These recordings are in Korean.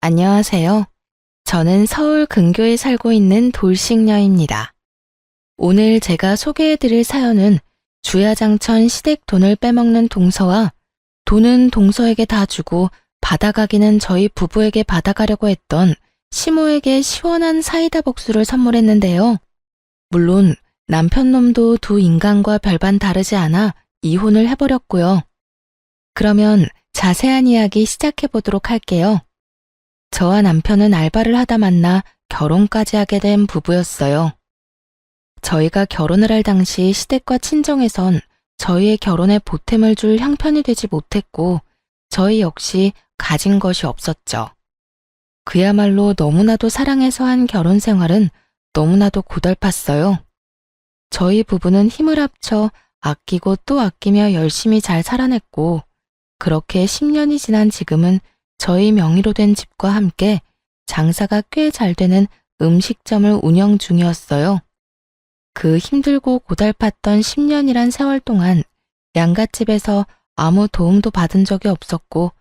안녕하세요. 저는 서울 근교에 살고 있는 돌싱녀입니다. 오늘 제가 소개해드릴 사연은 주야장천 시댁 돈을 빼먹는 동서와 돈은 동서에게 다 주고 받아가기는 저희 부부에게 받아가려고 했던 시모에게 시원한 사이다 복수를 선물했는데요. 물론 남편 놈도 두 인간과 별반 다르지 않아 이혼을 해버렸고요. 그러면 자세한 이야기 시작해보도록 할게요. 저와 남편은 알바를 하다 만나 결혼까지 하게 된 부부였어요. 저희가 결혼을 할 당시 시댁과 친정에선 저희의 결혼에 보탬을 줄 형편이 되지 못했고 저희 역시 가진 것이 없었죠. 그야말로 너무나도 사랑해서 한 결혼 생활은 너무나도 고달팠어요. 저희 부부는 힘을 합쳐 아끼고 또 아끼며 열심히 잘 살아냈고 그렇게 10년이 지난 지금은 저희 명의로 된 집과 함께 장사가 꽤 잘 되는 음식점을 운영 중이었어요. 그 힘들고 고달팠던 10년이란 세월 동안 양갓집에서 아무 도움도 받은 적이 없었고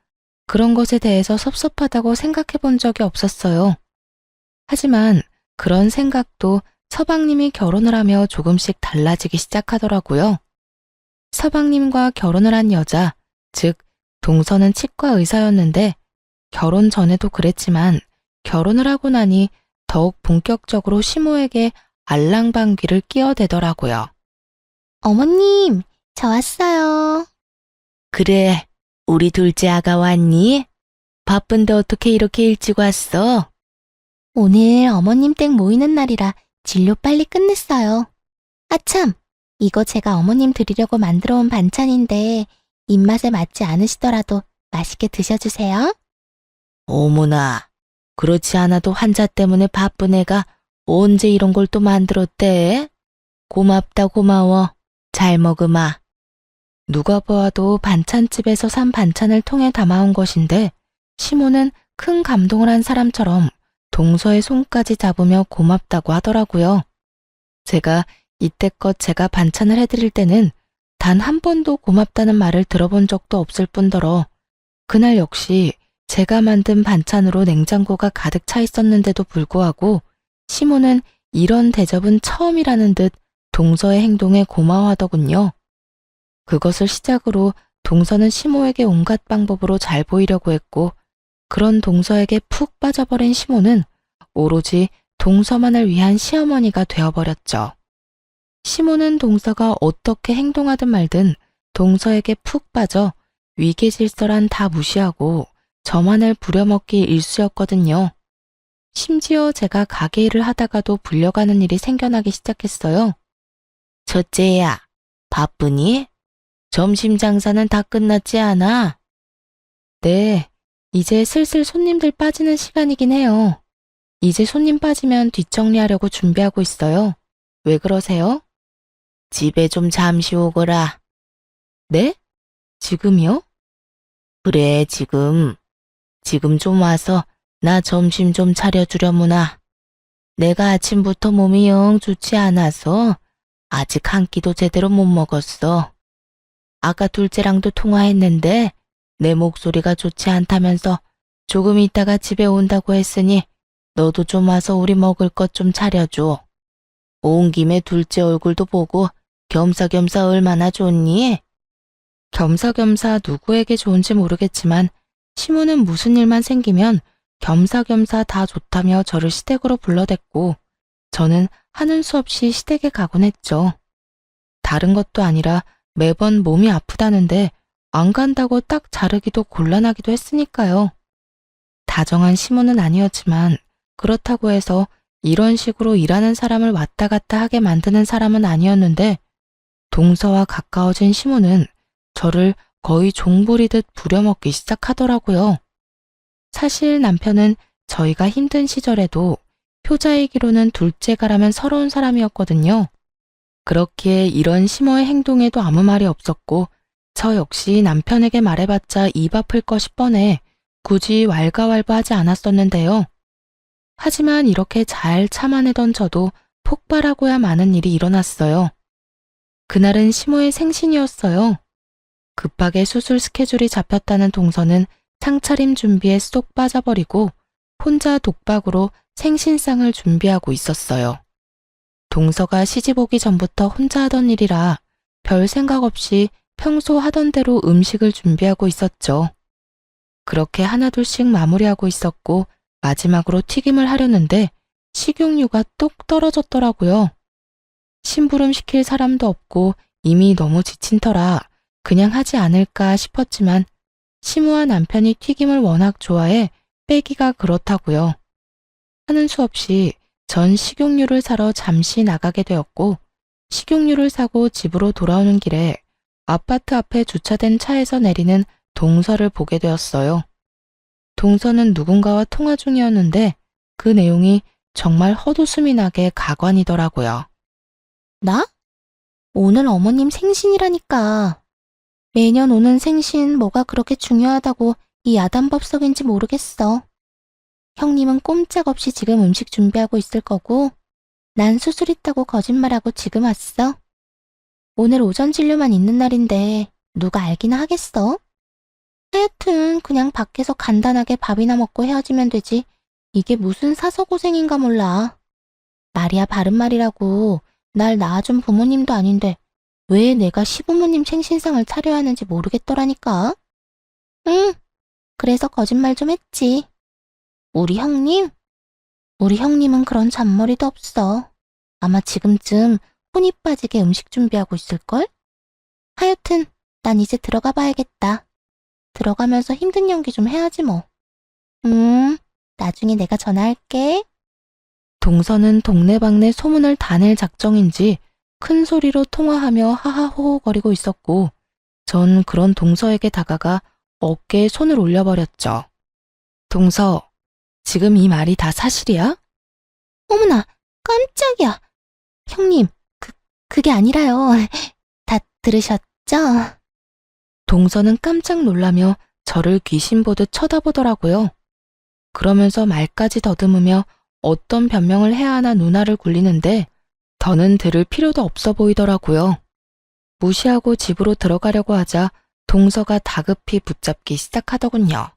그런 것에 대해서 섭섭하다고 생각해 본 적이 없었어요. 하지만 그런 생각도 서방님이 결혼을 하며 조금씩 달라지기 시작하더라고요. 서방님과 결혼을 한 여자, 즉 동서는 치과 의사였는데 결혼 전에도 그랬지만 결혼을 하고 나니 더욱 본격적으로 시모에게 알랑방귀를 끼어대더라고요. 어머님, 저 왔어요. 그래, 우리 둘째 아가 왔니? 바쁜데 어떻게 이렇게 일찍 왔어? 오늘 어머님 댁 모이는 날이라 진료 빨리 끝냈어요. 아참, 이거 제가 어머님 드리려고 만들어 온 반찬인데 입맛에 맞지 않으시더라도 맛있게 드셔주세요. 어머나, 그렇지 않아도 환자 때문에 바쁜 애가 언제 이런 걸 또 만들었대? 고맙다 고마워. 잘 먹으마. 누가 보아도 반찬집에서 산 반찬을 통에 담아온 것인데 시모는 큰 감동을 한 사람처럼 동서의 손까지 잡으며 고맙다고 하더라고요. 제가 이때껏 제가 반찬을 해드릴 때는 단 한 번도 고맙다는 말을 들어본 적도 없을 뿐더러 그날 역시 제가 만든 반찬으로 냉장고가 가득 차 있었는데도 불구하고 시모는 이런 대접은 처음이라는 듯 동서의 행동에 고마워하더군요. 그것을 시작으로 동서는 시모에게 온갖 방법으로 잘 보이려고 했고 그런 동서에게 푹 빠져버린 시모는 오로지 동서만을 위한 시어머니가 되어버렸죠. 시모는 동서가 어떻게 행동하든 말든 동서에게 푹 빠져 위계질서란 다 무시하고 저만을 부려먹기 일쑤였거든요. 심지어 제가 가게 일을 하다가도 불려가는 일이 생겨나기 시작했어요. 첫째야, 바쁘니? 점심 장사는 다 끝났지 않아? 네, 이제 슬슬 손님들 빠지는 시간이긴 해요. 이제 손님 빠지면 뒷정리하려고 준비하고 있어요. 왜 그러세요? 집에 좀 잠시 오거라. 네? 지금이요? 그래, 지금. 지금 좀 와서 나 점심 좀 차려주려무나. 내가 아침부터 몸이 영 좋지 않아서 아직 한 끼도 제대로 못 먹었어. 아까 둘째랑도 통화했는데 내 목소리가 좋지 않다면서 조금 있다가 집에 온다고 했으니 너도 좀 와서 우리 먹을 것 좀 차려줘. 온 김에 둘째 얼굴도 보고 겸사겸사 얼마나 좋니? 겸사겸사 누구에게 좋은지 모르겠지만 시모는 무슨 일만 생기면 겸사겸사 다 좋다며 저를 시댁으로 불러댔고 저는 하는 수 없이 시댁에 가곤 했죠. 다른 것도 아니라 매번 몸이 아프다는데 안 간다고 딱 자르기도 곤란하기도 했으니까요. 다정한 시모는 아니었지만 그렇다고 해서 이런 식으로 일하는 사람을 왔다 갔다 하게 만드는 사람은 아니었는데 동서와 가까워진 시모는 저를 거의 종부리듯 부려먹기 시작하더라고요. 사실 남편은 저희가 힘든 시절에도 효자이기로는 둘째가라면 서러운 사람이었거든요. 그렇기에 이런 시모의 행동에도 아무 말이 없었고 저 역시 남편에게 말해봤자 입 아플 것이 뻔해 굳이 왈가왈부하지 않았었는데요. 하지만 이렇게 잘 참아내던 저도 폭발하고야 마는 일이 일어났어요. 그날은 시모의 생신이었어요. 급하게 수술 스케줄이 잡혔다는 동서는 상차림 준비에 쏙 빠져버리고 혼자 독박으로 생신상을 준비하고 있었어요. 동서가 시집 오기 전부터 혼자 하던 일이라 별 생각 없이 평소 하던 대로 음식을 준비하고 있었죠. 그렇게 하나둘씩 마무리하고 있었고 마지막으로 튀김을 하려는데 식용유가 뚝 떨어졌더라고요. 심부름 시킬 사람도 없고 이미 너무 지친 터라 그냥 하지 않을까 싶었지만 시무와 남편이 튀김을 워낙 좋아해 빼기가 그렇다고요. 하는 수 없이 전 식용유를 사러 잠시 나가게 되었고 식용유를 사고 집으로 돌아오는 길에 아파트 앞에 주차된 차에서 내리는 동서를 보게 되었어요. 동서는 누군가와 통화 중이었는데 그 내용이 정말 헛웃음이 나게 가관이더라고요. 나? 오늘 어머님 생신이라니까. 매년 오는 생신 뭐가 그렇게 중요하다고 이 야단법석인지 모르겠어. 형님은 꼼짝없이 지금 음식 준비하고 있을 거고 난 수술 있다고 거짓말하고 지금 왔어. 오늘 오전 진료만 있는 날인데 누가 알기나 하겠어? 하여튼 그냥 밖에서 간단하게 밥이나 먹고 헤어지면 되지. 이게 무슨 사서고생인가 몰라. 말이야 바른 말이라고. 날 낳아준 부모님도 아닌데 왜 내가 시부모님 생신상을 차려야 하는지 모르겠더라니까. 응, 그래서 거짓말 좀 했지. 우리 형님? 우리 형님은 그런 잔머리도 없어. 아마 지금쯤 혼이 빠지게 음식 준비하고 있을걸? 하여튼 난 이제 들어가 봐야겠다. 들어가면서 힘든 연기 좀 해야지 뭐. 나중에 내가 전화할게. 동서는 동네방네 소문을 다 낼 작정인지 큰 소리로 통화하며 하하호호거리고 있었고 전 그런 동서에게 다가가 어깨에 손을 올려버렸죠. 동서, 지금 이 말이 다 사실이야? 어머나, 깜짝이야. 형님, 그게 아니라요. 다 들으셨죠? 동서는 깜짝 놀라며 저를 귀신 보듯 쳐다보더라고요. 그러면서 말까지 더듬으며 어떤 변명을 해야 하나 누나를 굴리는데 더는 들을 필요도 없어 보이더라고요. 무시하고 집으로 들어가려고 하자 동서가 다급히 붙잡기 시작하더군요.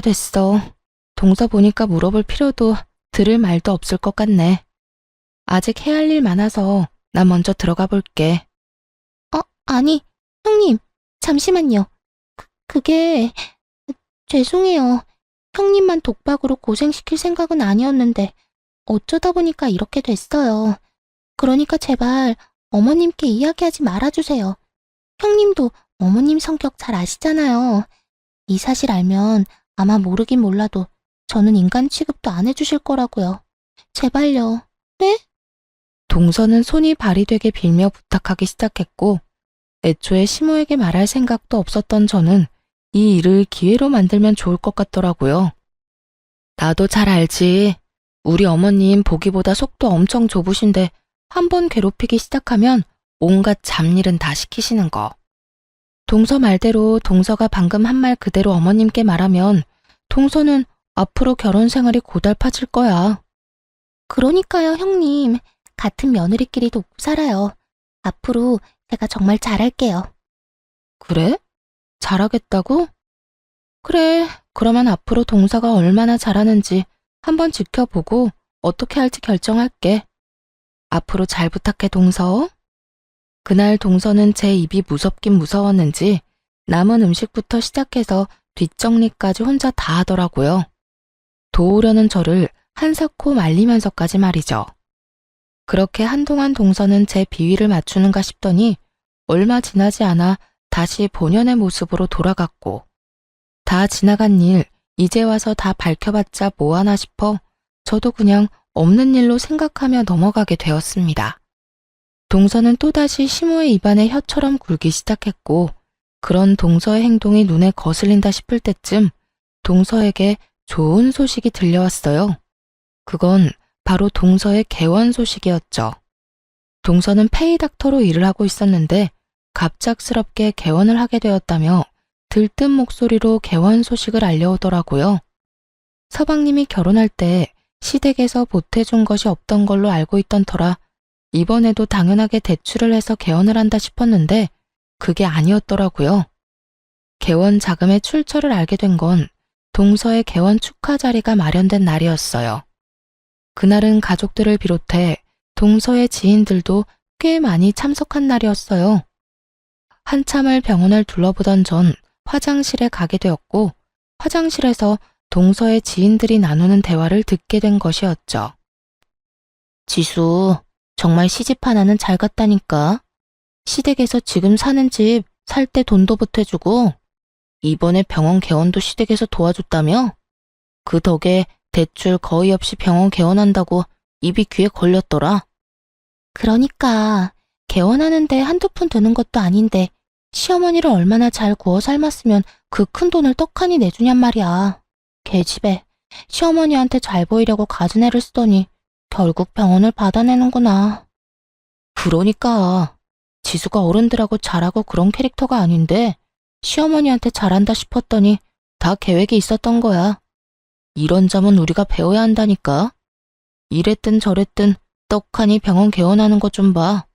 됐어. 동서 보니까 물어볼 필요도 들을 말도 없을 것 같네. 아직 해야 할 일 많아서 나 먼저 들어가 볼게. 아니, 형님, 잠시만요. 그게, 죄송해요. 형님만 독박으로 고생시킬 생각은 아니었는데 어쩌다 보니까 이렇게 됐어요. 그러니까 제발 어머님께 이야기하지 말아주세요. 형님도 어머님 성격 잘 아시잖아요. 이 사실 알면 아마 모르긴 몰라도 저는 인간 취급도 안 해주실 거라고요. 제발요. 네? 동서는 손이 발이 되게 빌며 부탁하기 시작했고 애초에 시모에게 말할 생각도 없었던 저는 이 일을 기회로 만들면 좋을 것 같더라고요. 나도 잘 알지. 우리 어머님 보기보다 속도 엄청 좁으신데 한번 괴롭히기 시작하면 온갖 잡일은 다 시키시는 거. 동서 말대로 동서가 방금 한 말 그대로 어머님께 말하면 동서는 앞으로 결혼 생활이 고달파질 거야. 그러니까요, 형님. 같은 며느리끼리 돕고 살아요. 앞으로 제가 정말 잘할게요. 그래? 잘하겠다고? 그래, 그러면 앞으로 동서가 얼마나 잘하는지 한번 지켜보고 어떻게 할지 결정할게. 앞으로 잘 부탁해, 동서. 그날 동서는 제 입이 무섭긴 무서웠는지 남은 음식부터 시작해서 뒷정리까지 혼자 다 하더라고요. 도우려는 저를 한사코 말리면서까지 말이죠. 그렇게 한동안 동서는 제 비위를 맞추는가 싶더니 얼마 지나지 않아 다시 본연의 모습으로 돌아갔고 다 지나간 일 이제 와서 다 밝혀봤자 뭐하나 싶어 저도 그냥 없는 일로 생각하며 넘어가게 되었습니다. 동서는 또다시 시모의 입안에 혀처럼 굴기 시작했고 그런 동서의 행동이 눈에 거슬린다 싶을 때쯤 동서에게 좋은 소식이 들려왔어요. 그건 바로 동서의 개원 소식이었죠. 동서는 페이닥터로 일을 하고 있었는데 갑작스럽게 개원을 하게 되었다며 들뜬 목소리로 개원 소식을 알려오더라고요. 서방님이 결혼할 때 시댁에서 보태준 것이 없던 걸로 알고 있던 터라 이번에도 당연하게 대출을 해서 개원을 한다 싶었는데 그게 아니었더라고요. 개원 자금의 출처를 알게 된 건 동서의 개원 축하 자리가 마련된 날이었어요. 그날은 가족들을 비롯해 동서의 지인들도 꽤 많이 참석한 날이었어요. 한참을 병원을 둘러보던 전 화장실에 가게 되었고, 화장실에서 동서의 지인들이 나누는 대화를 듣게 된 것이었죠. 지수, 정말 시집 하나는 잘 갔다니까. 시댁에서 지금 사는 집 살 때 돈도 보태주고, 이번에 병원 개원도 시댁에서 도와줬다며? 그 덕에 대출 거의 없이 병원 개원한다고 입이 귀에 걸렸더라. 그러니까 개원하는데 한두 푼 드는 것도 아닌데 시어머니를 얼마나 잘 구워 삶았으면 그 큰 돈을 떡하니 내주냔 말이야. 계집애, 시어머니한테 잘 보이려고 가진 애를 쓰더니 결국 병원을 받아내는구나. 그러니까 지수가 어른들하고 잘하고 그런 캐릭터가 아닌데 시어머니한테 잘한다 싶었더니 다 계획이 있었던 거야. 이런 점은 우리가 배워야 한다니까. 이랬든 저랬든 떡하니 병원 개원하는 것 좀 봐.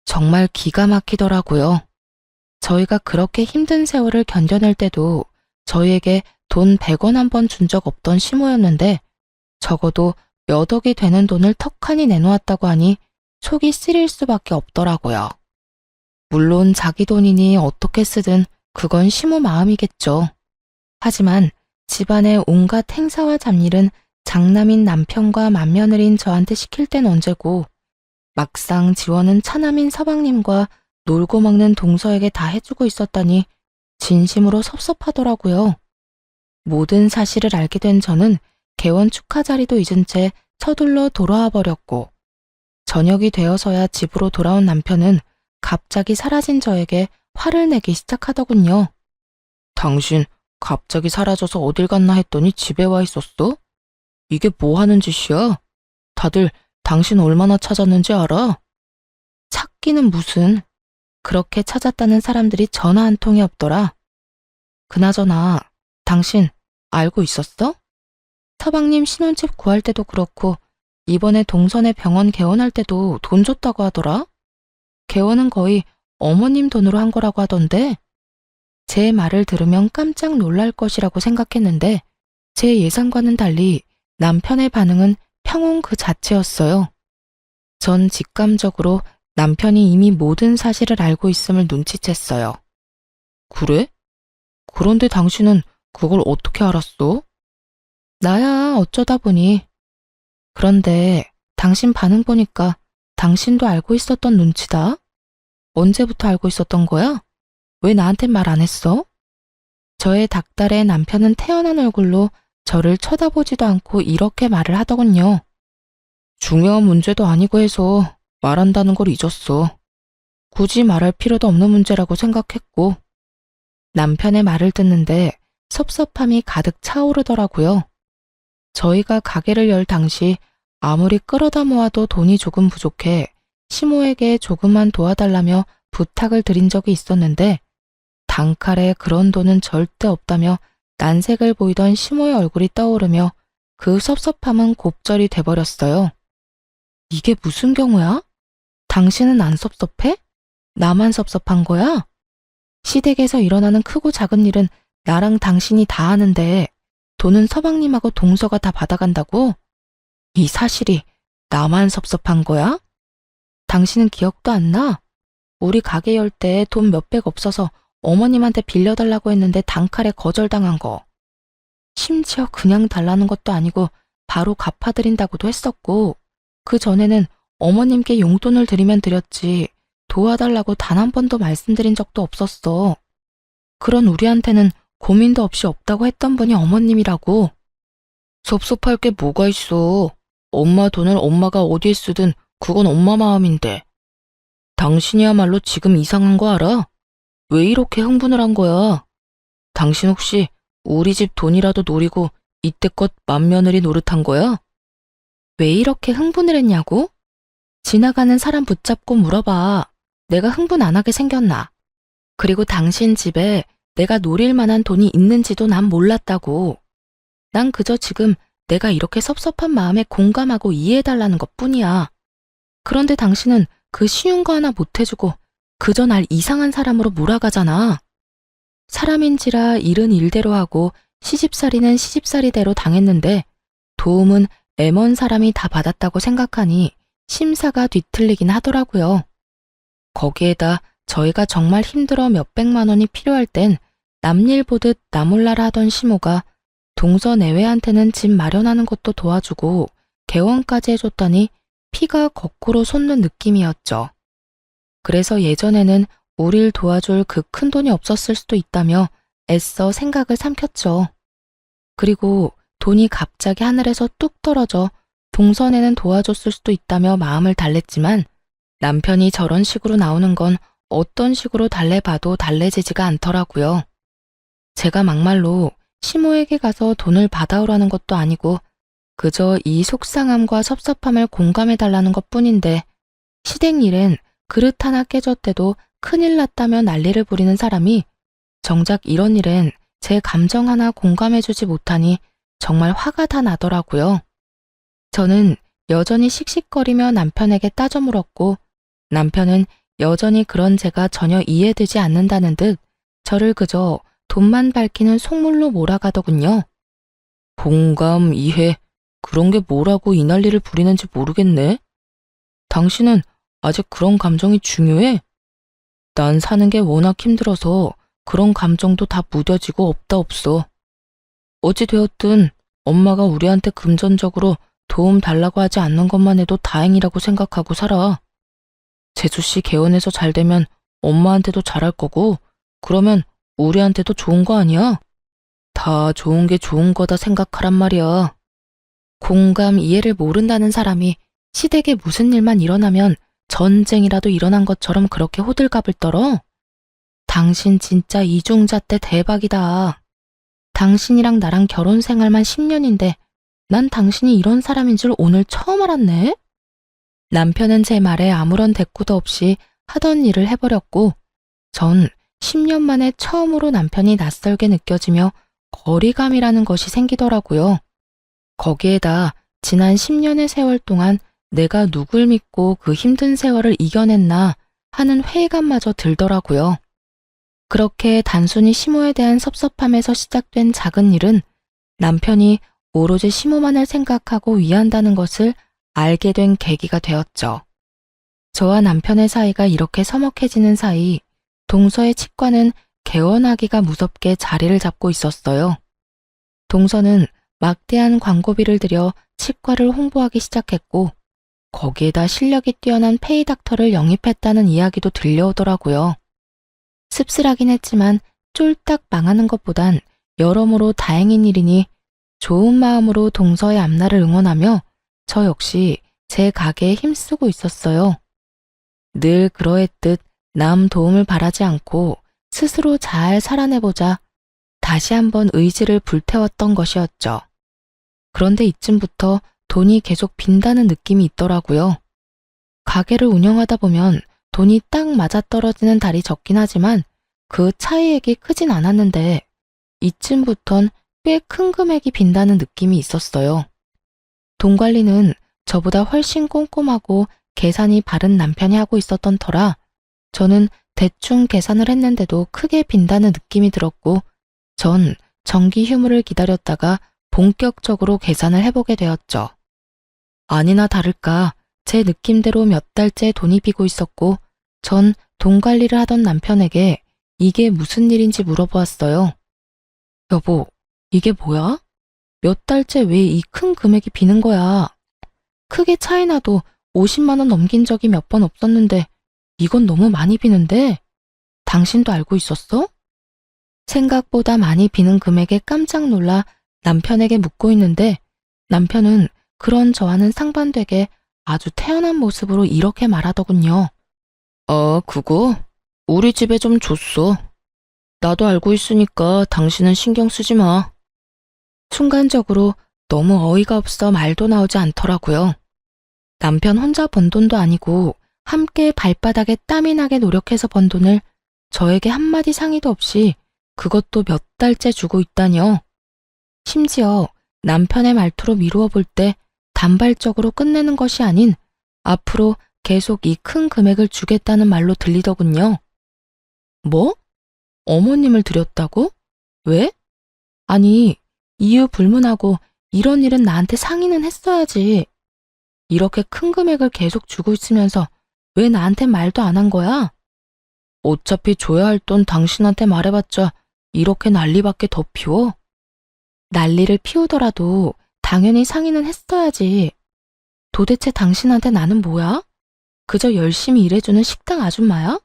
정말 기가 막히더라고요. 저희가 그렇게 힘든 세월을 견뎌낼 때도 저희에게 돈 100원 한 번 준 적 없던 시모였는데 적어도 몇 억이 되는 돈을 턱하니 내놓았다고 하니 속이 쓰릴 수밖에 없더라고요. 물론 자기 돈이니 어떻게 쓰든 그건 시모 마음이겠죠. 하지만 집안의 온갖 행사와 잡일은 장남인 남편과 맏며느리인 저한테 시킬 땐 언제고, 막상 지원은 차남인 서방님과 놀고 먹는 동서에게 다 해주고 있었다니 진심으로 섭섭하더라고요. 모든 사실을 알게 된 저는 개원 축하 자리도 잊은 채 서둘러 돌아와 버렸고, 저녁이 되어서야 집으로 돌아온 남편은 갑자기 사라진 저에게 화를 내기 시작하더군요. 당신 갑자기 사라져서 어딜 갔나 했더니 집에 와 있었어? 이게 뭐 하는 짓이야? 다들 당신 얼마나 찾았는지 알아? 찾기는 무슨. 그렇게 찾았다는 사람들이 전화 한 통이 없더라. 그나저나 당신 알고 있었어? 서방님 신혼집 구할 때도 그렇고 이번에 동선에 병원 개원할 때도 돈 줬다고 하더라. 개원은 거의 어머님 돈으로 한 거라고 하던데, 제 말을 들으면 깜짝 놀랄 것이라고 생각했는데 제 예상과는 달리 남편의 반응은 평온 그 자체였어요. 전 직감적으로 남편이 이미 모든 사실을 알고 있음을 눈치챘어요. 그래? 그런데 당신은 그걸 어떻게 알았어? 나야 어쩌다 보니. 그런데 당신 반응 보니까 당신도 알고 있었던 눈치다. 언제부터 알고 있었던 거야? 왜 나한테 말 안 했어? 저의 닭달의 남편은 태연한 얼굴로 저를 쳐다보지도 않고 이렇게 말을 하더군요. 중요한 문제도 아니고 해서 말한다는 걸 잊었어. 굳이 말할 필요도 없는 문제라고 생각했고. 남편의 말을 듣는데 섭섭함이 가득 차오르더라고요. 저희가 가게를 열 당시 아무리 끌어다 모아도 돈이 조금 부족해 시모에게 조금만 도와달라며 부탁을 드린 적이 있었는데, 단칼에 그런 돈은 절대 없다며 난색을 보이던 시모의 얼굴이 떠오르며 그 섭섭함은 곱절이 돼버렸어요. 이게 무슨 경우야? 당신은 안 섭섭해? 나만 섭섭한 거야? 시댁에서 일어나는 크고 작은 일은 나랑 당신이 다 하는데 돈은 서방님하고 동서가 다 받아간다고? 이 사실이 나만 섭섭한 거야? 당신은 기억도 안 나? 우리 가게 열 때 돈 몇백 없어서 어머님한테 빌려달라고 했는데 단칼에 거절당한 거. 심지어 그냥 달라는 것도 아니고 바로 갚아드린다고도 했었고, 그 전에는 어머님께 용돈을 드리면 드렸지 도와달라고 단 한 번도 말씀드린 적도 없었어. 그런 우리한테는 고민도 없이 없다고 했던 분이 어머님이라고. 섭섭할 게 뭐가 있어. 엄마 돈을 엄마가 어디에 쓰든 그건 엄마 마음인데. 당신이야말로 지금 이상한 거 알아? 왜 이렇게 흥분을 한 거야? 당신 혹시 우리 집 돈이라도 노리고 이때껏 맏며느리 노릇한 거야? 왜 이렇게 흥분을 했냐고? 지나가는 사람 붙잡고 물어봐. 내가 흥분 안 하게 생겼나? 그리고 당신 집에 내가 노릴 만한 돈이 있는지도 난 몰랐다고. 난 그저 지금 내가 이렇게 섭섭한 마음에 공감하고 이해해달라는 것뿐이야. 그런데 당신은 그 쉬운 거 하나 못 해주고 그저 날 이상한 사람으로 몰아가잖아. 사람인지라 일은 일대로 하고 시집살이는 시집살이대로 당했는데 도움은 애먼 사람이 다 받았다고 생각하니 심사가 뒤틀리긴 하더라고요. 거기에다 저희가 정말 힘들어 몇백만 원이 필요할 땐 남일 보듯 나몰라라 하던 시모가 동서내외한테는 집 마련하는 것도 도와주고 개원까지 해줬다니 피가 거꾸로 솟는 느낌이었죠. 그래서 예전에는 우릴 도와줄 그 큰 돈이 없었을 수도 있다며 애써 생각을 삼켰죠. 그리고 돈이 갑자기 하늘에서 뚝 떨어져 동선에는 도와줬을 수도 있다며 마음을 달랬지만 남편이 저런 식으로 나오는 건 어떤 식으로 달래봐도 달래지지가 않더라고요. 제가 막말로 시모에게 가서 돈을 받아오라는 것도 아니고 그저 이 속상함과 섭섭함을 공감해달라는 것뿐인데 시댁 일엔 그릇 하나 깨졌대도 큰일 났다며 난리를 부리는 사람이 정작 이런 일엔 제 감정 하나 공감해주지 못하니 정말 화가 다 나더라고요. 저는 여전히 씩씩거리며 남편에게 따져 물었고 남편은 여전히 그런 제가 전혀 이해되지 않는다는 듯 저를 그저 돈만 밝히는 속물로 몰아가더군요. 공감, 이해, 그런 게 뭐라고 이 난리를 부리는지 모르겠네. 당신은 아직 그런 감정이 중요해? 난 사는 게 워낙 힘들어서 그런 감정도 다 무뎌지고 없다 없어. 어찌 되었든 엄마가 우리한테 금전적으로 도움 달라고 하지 않는 것만 해도 다행이라고 생각하고 살아. 재수씨 개원해서 잘 되면 엄마한테도 잘할 거고 그러면 우리한테도 좋은 거 아니야? 다 좋은 게 좋은 거다 생각하란 말이야. 공감, 이해를 모른다는 사람이 시댁에 무슨 일만 일어나면 전쟁이라도 일어난 것처럼 그렇게 호들갑을 떨어? 당신 진짜 이중잣대 대박이다. 당신이랑 나랑 결혼 생활만 10년인데 난 당신이 이런 사람인 줄 오늘 처음 알았네? 남편은 제 말에 아무런 대꾸도 없이 하던 일을 해버렸고 전 10년 만에 처음으로 남편이 낯설게 느껴지며 거리감이라는 것이 생기더라고요. 거기에다 지난 10년의 세월 동안 내가 누굴 믿고 그 힘든 세월을 이겨냈나 하는 회의감마저 들더라고요. 그렇게 단순히 시모에 대한 섭섭함에서 시작된 작은 일은 남편이 오로지 시모만을 생각하고 위한다는 것을 알게 된 계기가 되었죠. 저와 남편의 사이가 이렇게 서먹해지는 사이 동서의 치과는 개원하기가 무섭게 자리를 잡고 있었어요. 동서는 막대한 광고비를 들여 치과를 홍보하기 시작했고 거기에다 실력이 뛰어난 페이닥터를 영입했다는 이야기도 들려오더라고요. 씁쓸하긴 했지만 쫄딱 망하는 것보단 여러모로 다행인 일이니 좋은 마음으로 동서의 앞날을 응원하며 저 역시 제 가게에 힘쓰고 있었어요. 늘 그러했듯 남 도움을 바라지 않고 스스로 잘 살아내보자 다시 한번 의지를 불태웠던 것이었죠. 그런데 이쯤부터 돈이 계속 빈다는 느낌이 있더라고요. 가게를 운영하다 보면 돈이 딱 맞아떨어지는 달이 적긴 하지만 그 차이액이 크진 않았는데 이쯤부턴 꽤 큰 금액이 빈다는 느낌이 있었어요. 돈 관리는 저보다 훨씬 꼼꼼하고 계산이 바른 남편이 하고 있었던 터라 저는 대충 계산을 했는데도 크게 빈다는 느낌이 들었고 전 정기 휴무를 기다렸다가 본격적으로 계산을 해보게 되었죠. 아니나 다를까 제 느낌대로 몇 달째 돈이 비고 있었고 전 돈 관리를 하던 남편에게 이게 무슨 일인지 물어보았어요. 여보, 이게 뭐야? 몇 달째 왜 이 큰 금액이 비는 거야? 크게 차이나도 50만 원 넘긴 적이 몇 번 없었는데 이건 너무 많이 비는데? 당신도 알고 있었어? 생각보다 많이 비는 금액에 깜짝 놀라 남편에게 묻고 있는데 남편은 그런 저와는 상반되게 아주 태연한 모습으로 이렇게 말하더군요. 그거? 우리 집에 좀 줬어. 나도 알고 있으니까 당신은 신경 쓰지 마. 순간적으로 너무 어이가 없어 말도 나오지 않더라고요. 남편 혼자 번 돈도 아니고 함께 발바닥에 땀이 나게 노력해서 번 돈을 저에게 한마디 상의도 없이 그것도 몇 달째 주고 있다뇨. 심지어 남편의 말투로 미루어 볼 때 단발적으로 끝내는 것이 아닌 앞으로 계속 이 큰 금액을 주겠다는 말로 들리더군요. 뭐? 어머님을 드렸다고? 왜? 아니, 이유 불문하고 이런 일은 나한테 상의는 했어야지. 이렇게 큰 금액을 계속 주고 있으면서 왜 나한테 말도 안 한 거야? 어차피 줘야 할 돈 당신한테 말해봤자 이렇게 난리밖에 더 피워? 난리를 피우더라도 당연히 상의는 했어야지. 도대체 당신한테 나는 뭐야? 그저 열심히 일해주는 식당 아줌마야?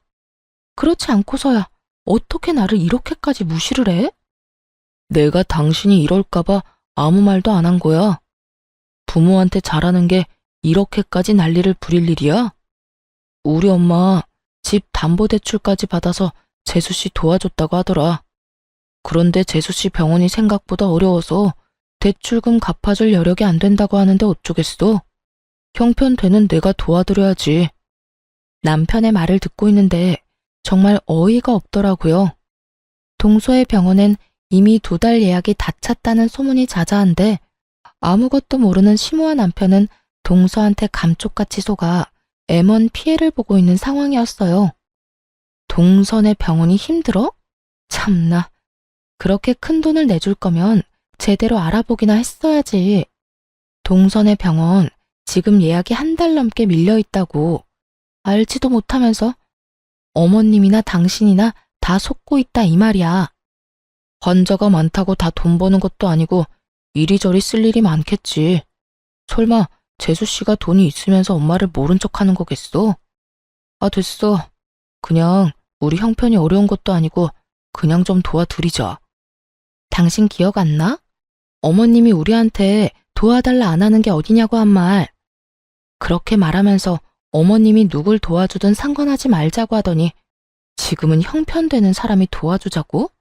그렇지 않고서야 어떻게 나를 이렇게까지 무시를 해? 내가 당신이 이럴까봐 아무 말도 안 한 거야. 부모한테 잘하는 게 이렇게까지 난리를 부릴 일이야? 우리 엄마 집 담보대출까지 받아서 재수씨 도와줬다고 하더라. 그런데 재수씨 병원이 생각보다 어려워서 대출금 갚아줄 여력이 안 된다고 하는데 어쩌겠어? 형편되는 내가 도와드려야지. 남편의 말을 듣고 있는데 정말 어이가 없더라고요. 동서의 병원엔 이미 2달 예약이 다 찼다는 소문이 자자한데 아무것도 모르는 심오한 남편은 동서한테 감쪽같이 속아 애먼 피해를 보고 있는 상황이었어요. 동선의 병원이 힘들어? 참나. 그렇게 큰 돈을 내줄 거면 제대로 알아보기나 했어야지. 동선의 병원 지금 예약이 1달 넘게 밀려 있다고. 알지도 못하면서 어머님이나 당신이나 다 속고 있다 이 말이야. 환자가 많다고 다 돈 버는 것도 아니고 이리저리 쓸 일이 많겠지. 설마 재수씨가 돈이 있으면서 엄마를 모른 척하는 거겠어? 아, 됐어. 그냥 우리 형편이 어려운 것도 아니고 그냥 좀 도와드리자. 당신 기억 안 나? 어머님이 우리한테 도와달라 안 하는 게 어디냐고 한 말. 그렇게 말하면서 어머님이 누굴 도와주든 상관하지 말자고 하더니 지금은 형편되는 사람이 도와주자고?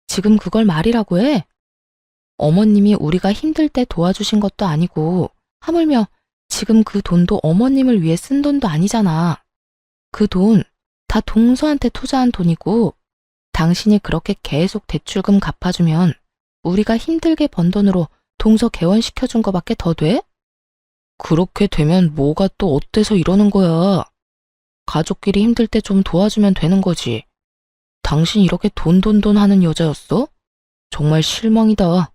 지금 그걸 말이라고 해? 어머님이 우리가 힘들 때 도와주신 것도 아니고 하물며 지금 그 돈도 어머님을 위해 쓴 돈도 아니잖아. 그 돈 다 동서한테 투자한 돈이고 당신이 그렇게 계속 대출금 갚아주면 우리가 힘들게 번 돈으로 동서 개원시켜준 거밖에 더 돼? 그렇게 되면 뭐가 또 어때서 이러는 거야. 가족끼리 힘들 때 좀 도와주면 되는 거지. 당신 이렇게 돈 하는 여자였어? 정말 실망이다.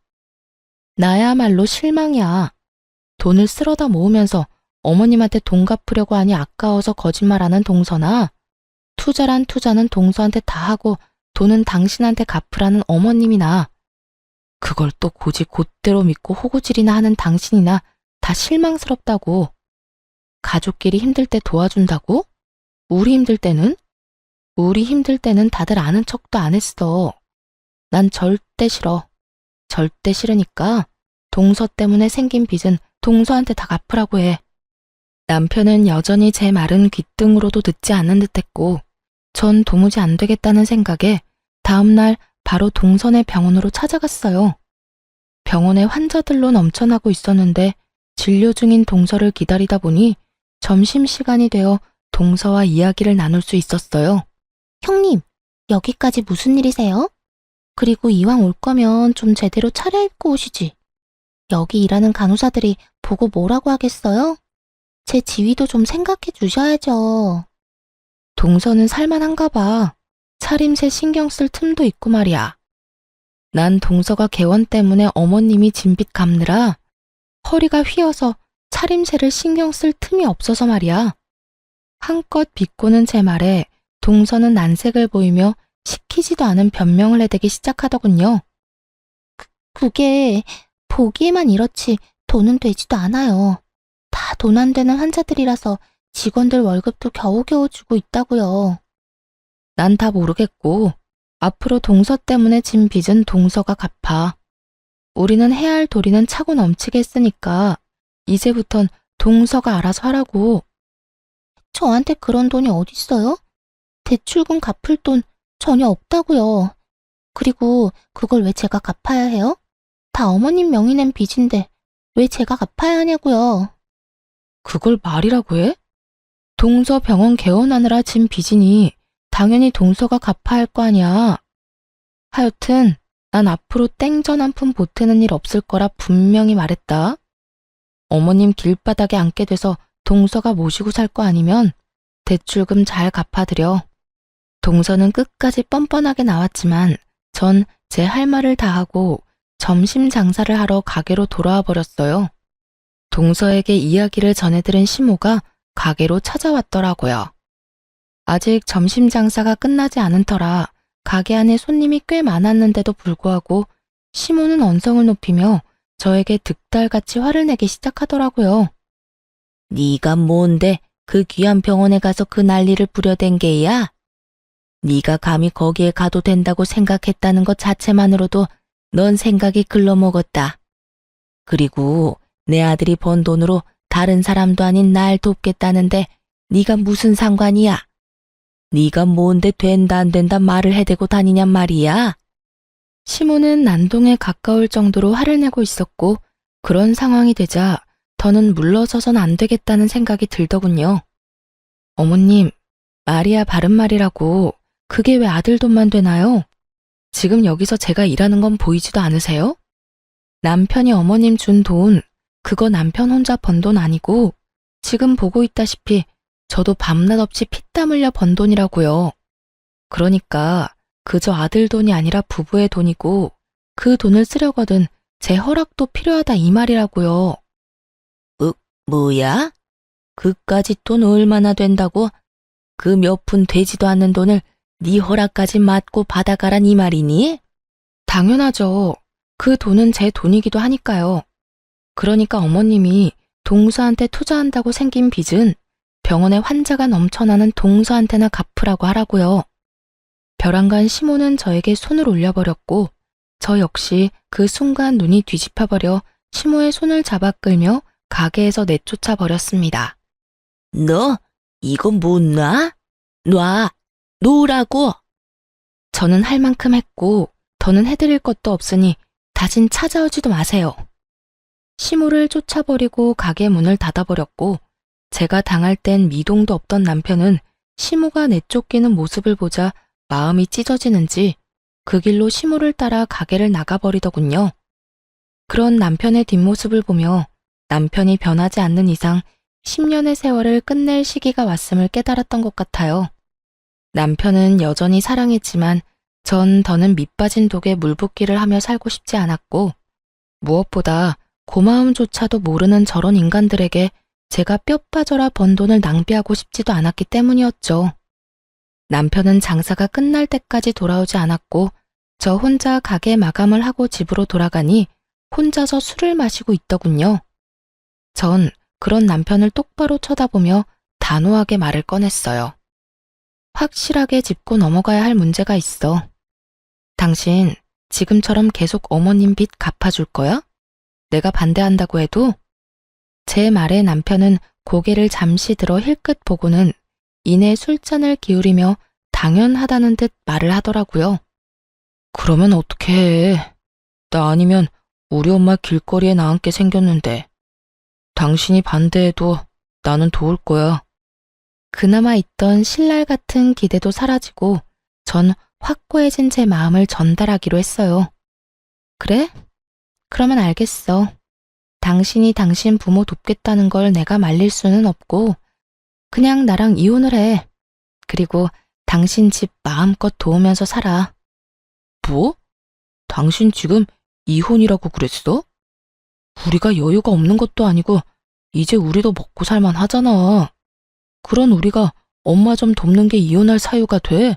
나야말로 실망이야. 돈을 쓸어다 모으면서 어머님한테 돈 갚으려고 하니 아까워서 거짓말하는 동서나 투자란 투자는 동서한테 다 하고 돈은 당신한테 갚으라는 어머님이나 그걸 또 고지 곧대로 믿고 호구질이나 하는 당신이나 다 실망스럽다고. 가족끼리 힘들 때 도와준다고? 우리 힘들 때는? 우리 힘들 때는 다들 아는 척도 안 했어. 난 절대 싫어. 절대 싫으니까 동서 때문에 생긴 빚은 동서한테 다 갚으라고 해. 남편은 여전히 제 말은 귓등으로도 듣지 않는 듯했고 전 도무지 안 되겠다는 생각에 다음날 바로 동선의 병원으로 찾아갔어요. 병원에 환자들로 넘쳐나고 있었는데 진료 중인 동서를 기다리다 보니 점심시간이 되어 동서와 이야기를 나눌 수 있었어요. 형님, 여기까지 무슨 일이세요? 그리고 이왕 올 거면 좀 제대로 차려입고 오시지. 여기 일하는 간호사들이 보고 뭐라고 하겠어요? 제 지위도 좀 생각해 주셔야죠. 동서는 살만한가 봐. 차림새 신경 쓸 틈도 있고 말이야. 난 동서가 개원 때문에 어머님이 진빚 갚느라 허리가 휘어서 차림새를 신경 쓸 틈이 없어서 말이야. 한껏 비꼬는 제 말에 동서는 난색을 보이며 시키지도 않은 변명을 해대기 시작하더군요. 그게 보기에만 이렇지 돈은 되지도 않아요. 다 돈 안 되는 환자들이라서 직원들 월급도 겨우겨우 주고 있다고요. 난 다 모르겠고 앞으로 동서 때문에 진 빚은 동서가 갚아. 우리는 해야 할 도리는 차고 넘치게 했으니까 이제부턴 동서가 알아서 하라고. 저한테 그런 돈이 어딨어요? 대출금 갚을 돈 전혀 없다고요. 그리고 그걸 왜 제가 갚아야 해요? 다 어머님 명의 낸 빚인데 왜 제가 갚아야 하냐고요. 그걸 말이라고 해? 동서 병원 개원하느라 진 빚이니 당연히 동서가 갚아야 할 거 아니야. 하여튼 난 앞으로 땡전 한 푼 보태는 일 없을 거라 분명히 말했다. 어머님 길바닥에 앉게 돼서 동서가 모시고 살 거 아니면 대출금 잘 갚아드려. 동서는 끝까지 뻔뻔하게 나왔지만 전 제 할 말을 다 하고 점심 장사를 하러 가게로 돌아와 버렸어요. 동서에게 이야기를 전해들은 시모가 가게로 찾아왔더라고요. 아직 점심 장사가 끝나지 않은 터라 가게 안에 손님이 꽤 많았는데도 불구하고 시모는 언성을 높이며 저에게 득달같이 화를 내기 시작하더라고요. 네가 뭔데 그 귀한 병원에 가서 그 난리를 부려댄 게야? 네가 감히 거기에 가도 된다고 생각했다는 것 자체만으로도 넌 생각이 글러먹었다. 그리고 내 아들이 번 돈으로 다른 사람도 아닌 날 돕겠다는데 네가 무슨 상관이야? 네가 뭔데 된다 안 된다 말을 해대고 다니냔 말이야? 시모는 난동에 가까울 정도로 화를 내고 있었고 그런 상황이 되자 더는 물러서선 안 되겠다는 생각이 들더군요. 어머님, 말이야 바른 말이라고 그게 왜 아들 돈만 되나요? 지금 여기서 제가 일하는 건 보이지도 않으세요? 남편이 어머님 준 돈, 그거 남편 혼자 번 돈 아니고 지금 보고 있다시피 저도 밤낮 없이 피땀 흘려 번 돈이라고요. 그러니까 그저 아들 돈이 아니라 부부의 돈이고 그 돈을 쓰려거든 제 허락도 필요하다 이 말이라고요. 뭐야? 그까짓 돈 얼마나 된다고? 그 몇 푼 되지도 않는 돈을 네 허락까지 맞고 받아가란 이 말이니? 당연하죠. 그 돈은 제 돈이기도 하니까요. 그러니까 어머님이 동서한테 투자한다고 생긴 빚은 병원에 환자가 넘쳐나는 동서한테나 갚으라고 하라고요. 벼랑간 시모는 저에게 손을 올려버렸고 저 역시 그 순간 눈이 뒤집혀버려 시모의 손을 잡아 끌며 가게에서 내쫓아 버렸습니다. 너 이거 못 놔? 놔! 놓으라고! 저는 할 만큼 했고 더는 해드릴 것도 없으니 다신 찾아오지도 마세요. 시모를 쫓아버리고 가게 문을 닫아버렸고 제가 당할 땐 미동도 없던 남편은 시모가 내쫓기는 모습을 보자 마음이 찢어지는지 그 길로 시모를 따라 가게를 나가버리더군요. 그런 남편의 뒷모습을 보며 남편이 변하지 않는 이상 10년의 세월을 끝낼 시기가 왔음을 깨달았던 것 같아요. 남편은 여전히 사랑했지만 전 더는 밑빠진 독에 물붓기를 하며 살고 싶지 않았고 무엇보다 고마움조차도 모르는 저런 인간들에게 제가 뼈 빠져라 번 돈을 낭비하고 싶지도 않았기 때문이었죠. 남편은 장사가 끝날 때까지 돌아오지 않았고 저 혼자 가게 마감을 하고 집으로 돌아가니 혼자서 술을 마시고 있더군요. 전 그런 남편을 똑바로 쳐다보며 단호하게 말을 꺼냈어요. 확실하게 짚고 넘어가야 할 문제가 있어. 당신 지금처럼 계속 어머님 빚 갚아줄 거야? 내가 반대한다고 해도? 제 말에 남편은 고개를 잠시 들어 힐끗 보고는 이내 술잔을 기울이며 당연하다는 듯 말을 하더라고요. 그러면 어떡해. 나 아니면 우리 엄마 길거리에 나앉게 생겼는데. 당신이 반대해도 나는 도울 거야. 그나마 있던 신랄 같은 기대도 사라지고 전 확고해진 제 마음을 전달하기로 했어요. 그래? 그러면 알겠어. 당신이 당신 부모 돕겠다는 걸 내가 말릴 수는 없고 그냥 나랑 이혼을 해. 그리고 당신 집 마음껏 도우면서 살아. 뭐? 당신 지금 이혼이라고 그랬어? 우리가 여유가 없는 것도 아니고 이제 우리도 먹고 살만 하잖아. 그런 우리가 엄마 좀 돕는 게 이혼할 사유가 돼?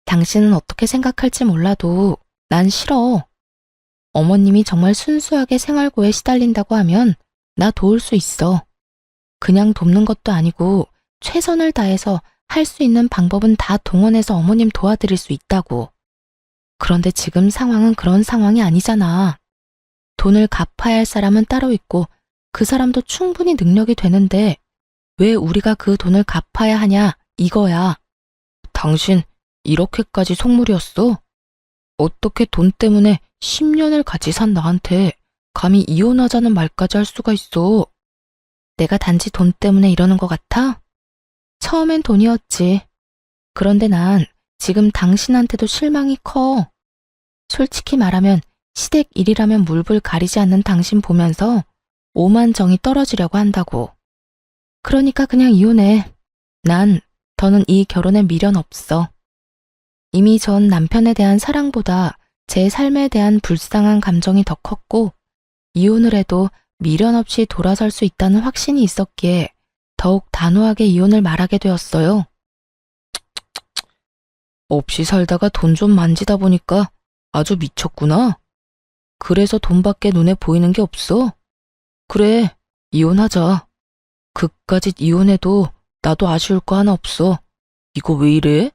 당신은 어떻게 생각할지 몰라도 난 싫어. 어머님이 정말 순수하게 생활고에 시달린다고 하면 나 도울 수 있어. 그냥 돕는 것도 아니고 최선을 다해서 할 수 있는 방법은 다 동원해서 어머님 도와드릴 수 있다고. 그런데 지금 상황은 그런 상황이 아니잖아. 돈을 갚아야 할 사람은 따로 있고 그 사람도 충분히 능력이 되는데 왜 우리가 그 돈을 갚아야 하냐 이거야. 당신 이렇게까지 속물이었어? 어떻게 돈 때문에 10년을 같이 산 나한테 감히 이혼하자는 말까지 할 수가 있어? 내가 단지 돈 때문에 이러는 것 같아? 처음엔 돈이었지. 그런데 난 지금 당신한테도 실망이 커. 솔직히 말하면 시댁 일이라면 물불 가리지 않는 당신 보면서 오만 정이 떨어지려고 한다고. 그러니까 그냥 이혼해. 난 더는 이 결혼에 미련 없어. 이미 전 남편에 대한 사랑보다 제 삶에 대한 불쌍한 감정이 더 컸고 이혼을 해도 미련 없이 돌아설 수 있다는 확신이 있었기에 더욱 단호하게 이혼을 말하게 되었어요. 없이 살다가 돈 좀 만지다 보니까 아주 미쳤구나. 그래서 돈밖에 눈에 보이는 게 없어. 그래, 이혼하자. 그까짓 이혼해도 나도 아쉬울 거 하나 없어. 이거 왜 이래?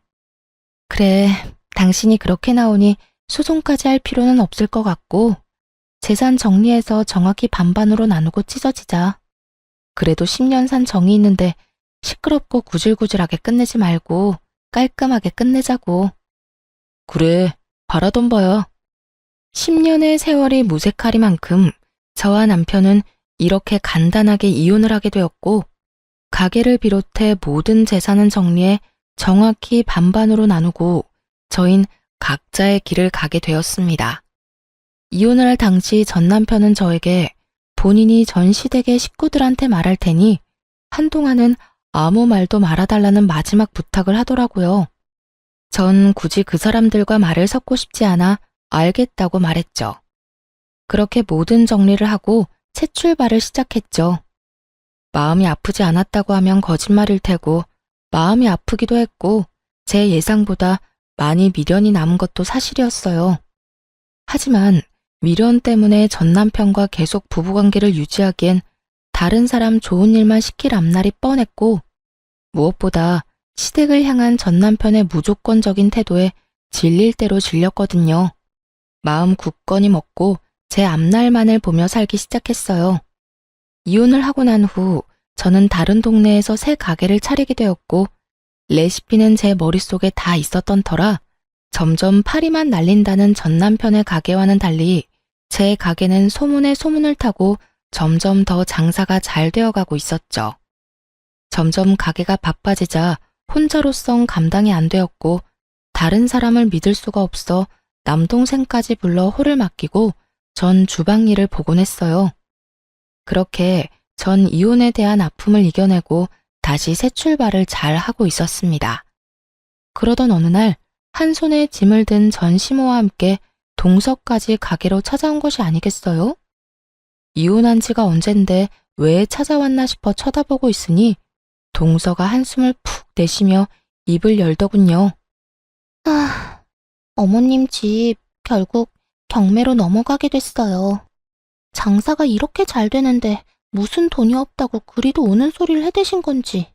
그래, 당신이 그렇게 나오니 소송까지 할 필요는 없을 것 같고 재산 정리해서 정확히 반반으로 나누고 찢어지자. 그래도 10년 산 정이 있는데 시끄럽고 구질구질하게 끝내지 말고 깔끔하게 끝내자고. 그래, 바라던 바야. 10년의 세월이 무색하리만큼 저와 남편은 이렇게 간단하게 이혼을 하게 되었고 가게를 비롯해 모든 재산은 정리해 정확히 반반으로 나누고 저흰 각자의 길을 가게 되었습니다. 이혼을 할 당시 전 남편은 저에게 본인이 전 시댁의 식구들한테 말할 테니 한동안은 아무 말도 말아달라는 마지막 부탁을 하더라고요. 전 굳이 그 사람들과 말을 섞고 싶지 않아 알겠다고 말했죠. 그렇게 모든 정리를 하고 새 출발을 시작했죠. 마음이 아프지 않았다고 하면 거짓말일 테고 마음이 아프기도 했고 제 예상보다 많이 미련이 남은 것도 사실이었어요. 하지만 미련 때문에 전 남편과 계속 부부관계를 유지하기엔 다른 사람 좋은 일만 시킬 앞날이 뻔했고 무엇보다 시댁을 향한 전 남편의 무조건적인 태도에 질릴 대로 질렸거든요. 마음 굳건히 먹고 제 앞날만을 보며 살기 시작했어요. 이혼을 하고 난 후 저는 다른 동네에서 새 가게를 차리게 되었고 레시피는 제 머릿속에 다 있었던 터라 점점 파리만 날린다는 전 남편의 가게와는 달리 제 가게는 소문에 소문을 타고 점점 더 장사가 잘 되어가고 있었죠. 점점 가게가 바빠지자 혼자로선 감당이 안 되었고 다른 사람을 믿을 수가 없어 남동생까지 불러 홀을 맡기고 전 주방 일을 보곤 했어요. 그렇게 전 이혼에 대한 아픔을 이겨내고 다시 새 출발을 잘 하고 있었습니다. 그러던 어느 날 한 손에 짐을 든 전 시모와 함께 동서까지 가게로 찾아온 것이 아니겠어요? 이혼한 지가 언젠데 왜 찾아왔나 싶어 쳐다보고 있으니 동서가 한숨을 푹 내쉬며 입을 열더군요. 아, 어머님 집 결국 경매로 넘어가게 됐어요. 장사가 이렇게 잘 되는데 무슨 돈이 없다고 그리도 오는 소리를 해대신 건지.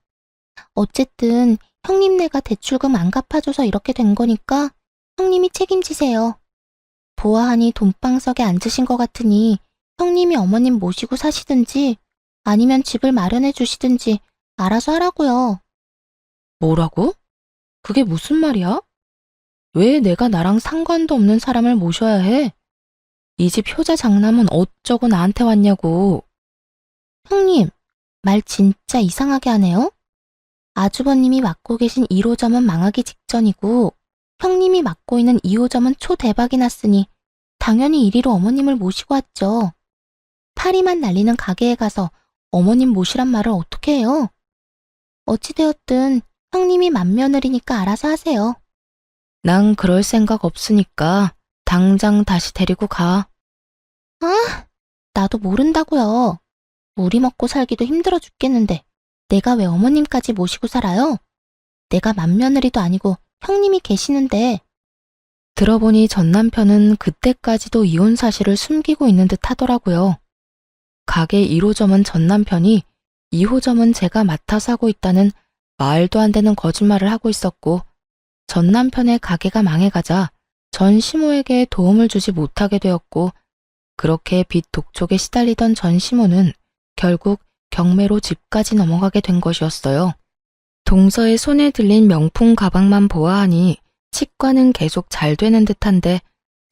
어쨌든 형님네가 대출금 안 갚아줘서 이렇게 된 거니까 형님이 책임지세요. 보아하니 돈방석에 앉으신 것 같으니 형님이 어머님 모시고 사시든지 아니면 집을 마련해 주시든지 알아서 하라고요. 뭐라고? 그게 무슨 말이야? 왜 내가 나랑 상관도 없는 사람을 모셔야 해? 이 집 효자 장남은 어쩌고 나한테 왔냐고. 형님, 말 진짜 이상하게 하네요. 아주버님이 맡고 계신 1호점은 망하기 직전이고 형님이 맡고 있는 2호점은 초대박이 났으니 당연히 이리로 어머님을 모시고 왔죠. 파리만 날리는 가게에 가서 어머님 모시란 말을 어떻게 해요? 어찌되었든 형님이 맏며느리니까 알아서 하세요. 난 그럴 생각 없으니까 당장 다시 데리고 가. 아, 나도 모른다고요. 우리 먹고 살기도 힘들어 죽겠는데 내가 왜 어머님까지 모시고 살아요? 내가 맏며느리도 아니고 형님이 계시는데. 들어보니 전 남편은 그때까지도 이혼 사실을 숨기고 있는 듯 하더라고요. 가게 1호점은 전 남편이 2호점은 제가 맡아서 하고 있다는 말도 안 되는 거짓말을 하고 있었고 전 남편의 가게가 망해가자 전 시모에게 도움을 주지 못하게 되었고 그렇게 빚 독촉에 시달리던 전 시모는 결국 경매로 집까지 넘어가게 된 것이었어요. 동서의 손에 들린 명품 가방만 보아하니 치과는 계속 잘 되는 듯한데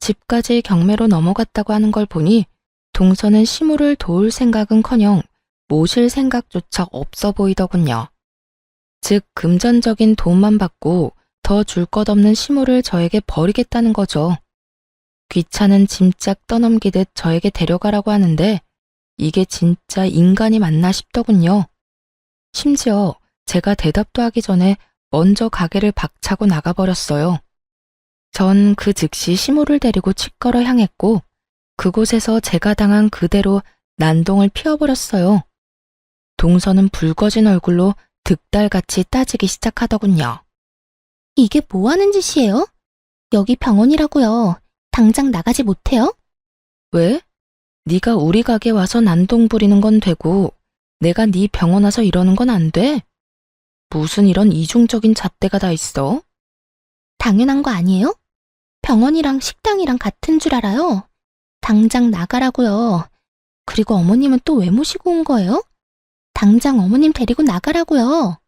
집까지 경매로 넘어갔다고 하는 걸 보니 동서는 시모를 도울 생각은커녕 모실 생각조차 없어 보이더군요. 즉 금전적인 도움만 받고 더 줄 것 없는 시모를 저에게 버리겠다는 거죠. 귀찮은 짐짝 떠넘기듯 저에게 데려가라고 하는데 이게 진짜 인간이 맞나 싶더군요. 심지어 제가 대답도 하기 전에 먼저 가게를 박차고 나가버렸어요. 전 그 즉시 시모를 데리고 치과로 향했고 그곳에서 제가 당한 그대로 난동을 피워버렸어요. 동서는 붉어진 얼굴로 득달같이 따지기 시작하더군요. 이게 뭐 하는 짓이에요? 여기 병원이라고요. 당장 나가지 못해요? 왜? 네가 우리 가게 와서 난동 부리는 건 되고 내가 네 병원 와서 이러는 건 안 돼? 무슨 이런 이중적인 잣대가 다 있어? 당연한 거 아니에요? 병원이랑 식당이랑 같은 줄 알아요. 당장 나가라고요. 그리고 어머님은 또 왜 모시고 온 거예요? 당장 어머님 데리고 나가라고요.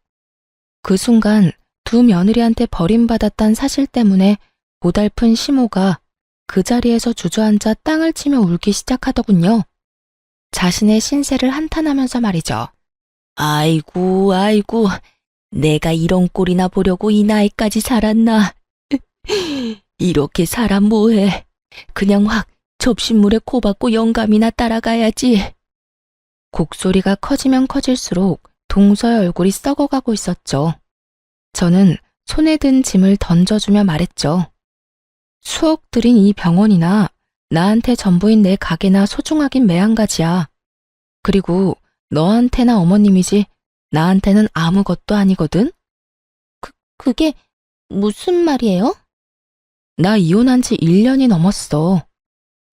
그 순간 두 며느리한테 버림받았단 사실 때문에 고달픈 시모가 그 자리에서 주저앉아 땅을 치며 울기 시작하더군요. 자신의 신세를 한탄하면서 말이죠. 아이고, 아이고, 내가 이런 꼴이나 보려고 이 나이까지 살았나. 이렇게 살아 뭐해. 그냥 확 접신물에 코 박고 영감이나 따라가야지. 곡소리가 커지면 커질수록 동서의 얼굴이 썩어가고 있었죠. 저는 손에 든 짐을 던져주며 말했죠. 수억 들인 이 병원이나 나한테 전부인 내 가게나 소중하긴 매한가지야. 그리고 너한테나 어머님이지 나한테는 아무것도 아니거든? 그게 무슨 말이에요? 나 이혼한 지 1년이 넘었어.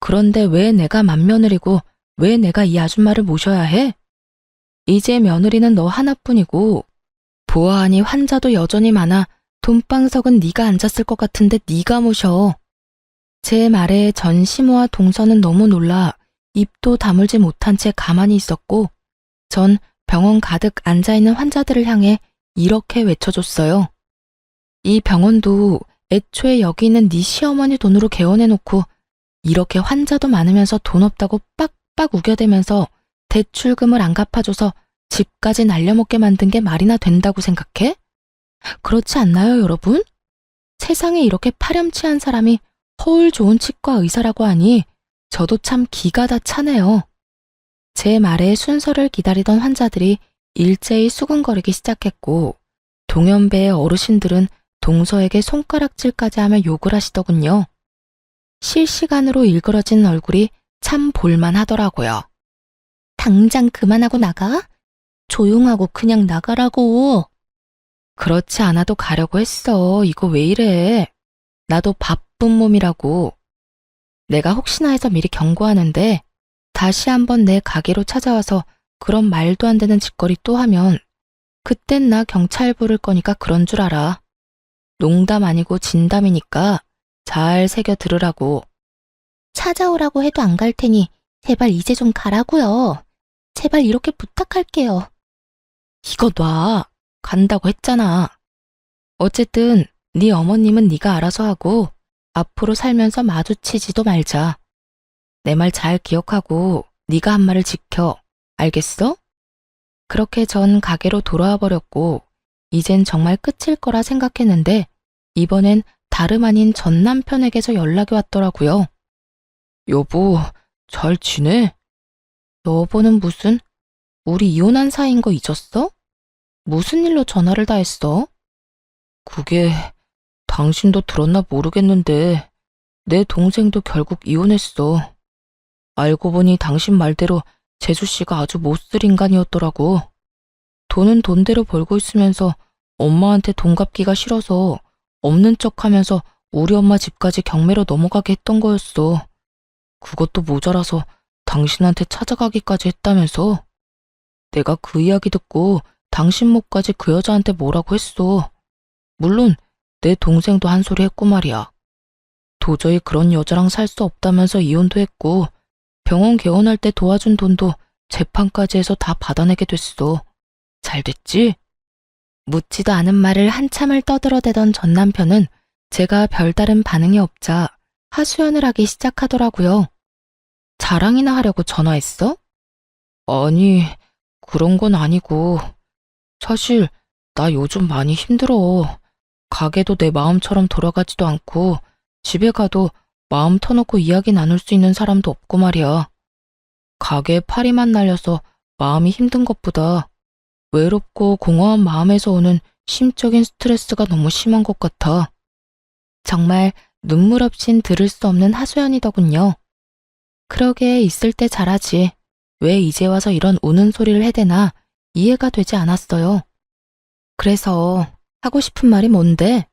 그런데 왜 내가 맏며느리고 왜 내가 이 아줌마를 모셔야 해? 이제 며느리는 너 하나뿐이고 보아하니 환자도 여전히 많아 돈방석은 네가 앉았을 것 같은데 네가 모셔. 제 말에 전 시모와 동서는 너무 놀라 입도 다물지 못한 채 가만히 있었고 전 병원 가득 앉아있는 환자들을 향해 이렇게 외쳐줬어요. 이 병원도 애초에 여기 있는 네 시어머니 돈으로 개원해놓고 이렇게 환자도 많으면서 돈 없다고 빡빡 우겨대면서 대출금을 안 갚아줘서 집까지 날려먹게 만든 게 말이나 된다고 생각해? 그렇지 않나요, 여러분? 세상에 이렇게 파렴치한 사람이 허울 좋은 치과 의사라고 하니 저도 참 기가 다 차네요. 제 말에 순서를 기다리던 환자들이 일제히 수근거리기 시작했고 동연배의 어르신들은 동서에게 손가락질까지 하며 욕을 하시더군요. 실시간으로 일그러진 얼굴이 참 볼만하더라고요. 당장 그만하고 나가? 조용하고 그냥 나가라고. 그렇지 않아도 가려고 했어. 이거 왜 이래? 나도 바쁜 몸이라고. 내가 혹시나 해서 미리 경고하는데 다시 한번 내 가게로 찾아와서 그런 말도 안 되는 짓거리 또 하면 그땐 나 경찰 부를 거니까 그런 줄 알아. 농담 아니고 진담이니까 잘 새겨 들으라고. 찾아오라고 해도 안 갈 테니 제발 이제 좀 가라고요. 제발 이렇게 부탁할게요. 이거 놔. 간다고 했잖아. 어쨌든 네 어머님은 네가 알아서 하고 앞으로 살면서 마주치지도 말자. 내 말 잘 기억하고 네가 한 말을 지켜. 알겠어? 그렇게 전 가게로 돌아와 버렸고 이젠 정말 끝일 거라 생각했는데 이번엔 다름 아닌 전 남편에게서 연락이 왔더라고요. 여보, 잘 지내? 여보는 무슨? 우리 이혼한 사이인 거 잊었어? 무슨 일로 전화를 다 했어? 그게 당신도 들었나 모르겠는데 내 동생도 결국 이혼했어. 알고 보니 당신 말대로 재수씨가 아주 못쓸 인간이었더라고. 돈은 돈대로 벌고 있으면서 엄마한테 돈 갚기가 싫어서 없는 척하면서 우리 엄마 집까지 경매로 넘어가게 했던 거였어. 그것도 모자라서 당신한테 찾아가기까지 했다면서. 내가 그 이야기 듣고 당신 몫까지 그 여자한테 뭐라고 했어. 물론 내 동생도 한 소리 했고 말이야. 도저히 그런 여자랑 살 수 없다면서 이혼도 했고 병원 개원할 때 도와준 돈도 재판까지 해서 다 받아내게 됐어. 잘 됐지? 묻지도 않은 말을 한참을 떠들어대던 전 남편은 제가 별다른 반응이 없자 하소연을 하기 시작하더라고요. 자랑이나 하려고 전화했어? 아니, 그런 건 아니고. 사실 나 요즘 많이 힘들어. 가게도 내 마음처럼 돌아가지도 않고 집에 가도 마음 터놓고 이야기 나눌 수 있는 사람도 없고 말이야. 가게에 파리만 날려서 마음이 힘든 것보다 외롭고 공허한 마음에서 오는 심적인 스트레스가 너무 심한 것 같아. 정말 눈물 없인 들을 수 없는 하소연이더군요. 그러게 있을 때 잘하지. 왜 이제 와서 이런 우는 소리를 해대나 이해가 되지 않았어요. 그래서 하고 싶은 말이 뭔데?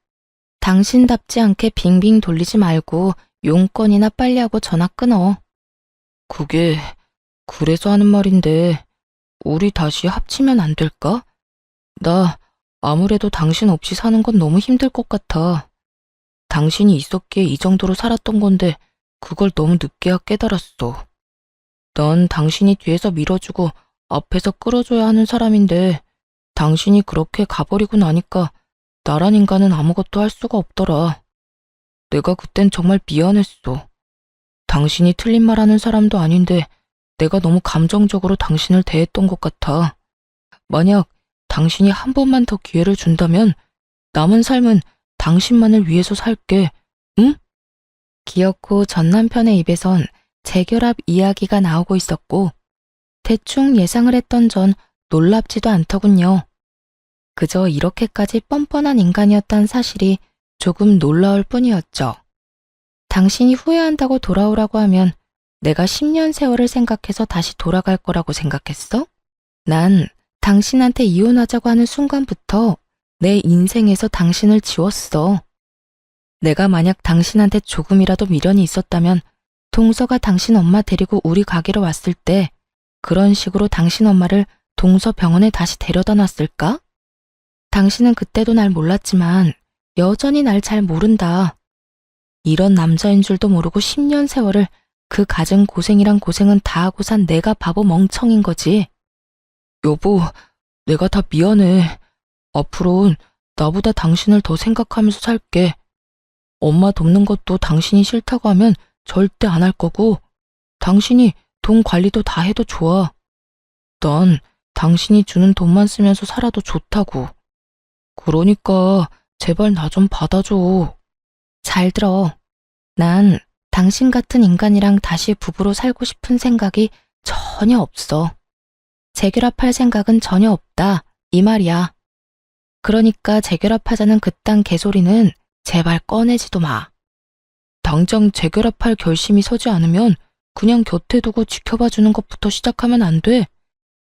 당신답지 않게 빙빙 돌리지 말고 용건이나 빨리 하고 전화 끊어. 그게 그래서 하는 말인데 우리 다시 합치면 안 될까? 나 아무래도 당신 없이 사는 건 너무 힘들 것 같아. 당신이 있었기에 이 정도로 살았던 건데 그걸 너무 늦게야 깨달았어. 난 당신이 뒤에서 밀어주고 앞에서 끌어줘야 하는 사람인데 당신이 그렇게 가버리고 나니까 나란 인간은 아무것도 할 수가 없더라. 내가 그땐 정말 미안했어. 당신이 틀린 말 하는 사람도 아닌데 내가 너무 감정적으로 당신을 대했던 것 같아. 만약 당신이 한 번만 더 기회를 준다면 남은 삶은 당신만을 위해서 살게, 응? 기어코 전 남편의 입에선 재결합 이야기가 나오고 있었고 대충 예상을 했던 전 놀랍지도 않더군요. 그저 이렇게까지 뻔뻔한 인간이었다는 사실이 조금 놀라울 뿐이었죠. 당신이 후회한다고 돌아오라고 하면 내가 10년 세월을 생각해서 다시 돌아갈 거라고 생각했어? 난 당신한테 이혼하자고 하는 순간부터 내 인생에서 당신을 지웠어. 내가 만약 당신한테 조금이라도 미련이 있었다면 동서가 당신 엄마 데리고 우리 가게로 왔을 때 그런 식으로 당신 엄마를 동서 병원에 다시 데려다 놨을까? 당신은 그때도 날 몰랐지만 여전히 날 잘 모른다. 이런 남자인 줄도 모르고 10년 세월을 그 갖은 고생이란 고생은 다 하고 산 내가 바보 멍청인 거지. 여보, 내가 다 미안해. 앞으로는 나보다 당신을 더 생각하면서 살게. 엄마 돕는 것도 당신이 싫다고 하면 절대 안 할 거고, 당신이 돈 관리도 다 해도 좋아. 난 당신이 주는 돈만 쓰면서 살아도 좋다고. 그러니까 제발 나 좀 받아줘. 잘 들어. 난 당신 같은 인간이랑 다시 부부로 살고 싶은 생각이 전혀 없어. 재결합할 생각은 전혀 없다. 이 말이야. 그러니까 재결합하자는 그딴 개소리는 제발 꺼내지도 마. 당장 재결합할 결심이 서지 않으면 그냥 곁에 두고 지켜봐 주는 것부터 시작하면 안 돼.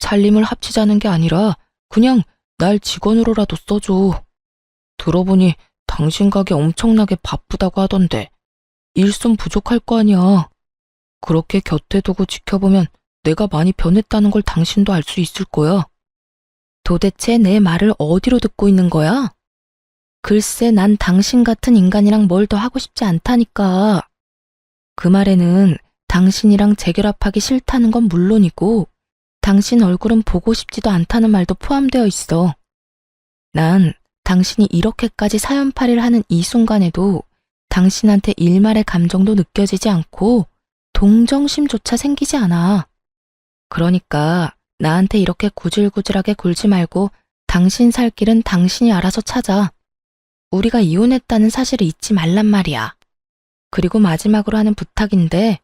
살림을 합치자는 게 아니라 그냥 날 직원으로라도 써줘. 들어보니 당신 가게 엄청나게 바쁘다고 하던데 일손 부족할 거 아니야. 그렇게 곁에 두고 지켜보면 내가 많이 변했다는 걸 당신도 알 수 있을 거야. 도대체 내 말을 어디로 듣고 있는 거야? 글쎄, 난 당신 같은 인간이랑 뭘 더 하고 싶지 않다니까. 그 말에는 당신이랑 재결합하기 싫다는 건 물론이고 당신 얼굴은 보고 싶지도 않다는 말도 포함되어 있어. 난 당신이 이렇게까지 사연팔이를 하는 이 순간에도 당신한테 일말의 감정도 느껴지지 않고 동정심조차 생기지 않아. 그러니까 나한테 이렇게 구질구질하게 굴지 말고 당신 살 길은 당신이 알아서 찾아. 우리가 이혼했다는 사실을 잊지 말란 말이야. 그리고 마지막으로 하는 부탁인데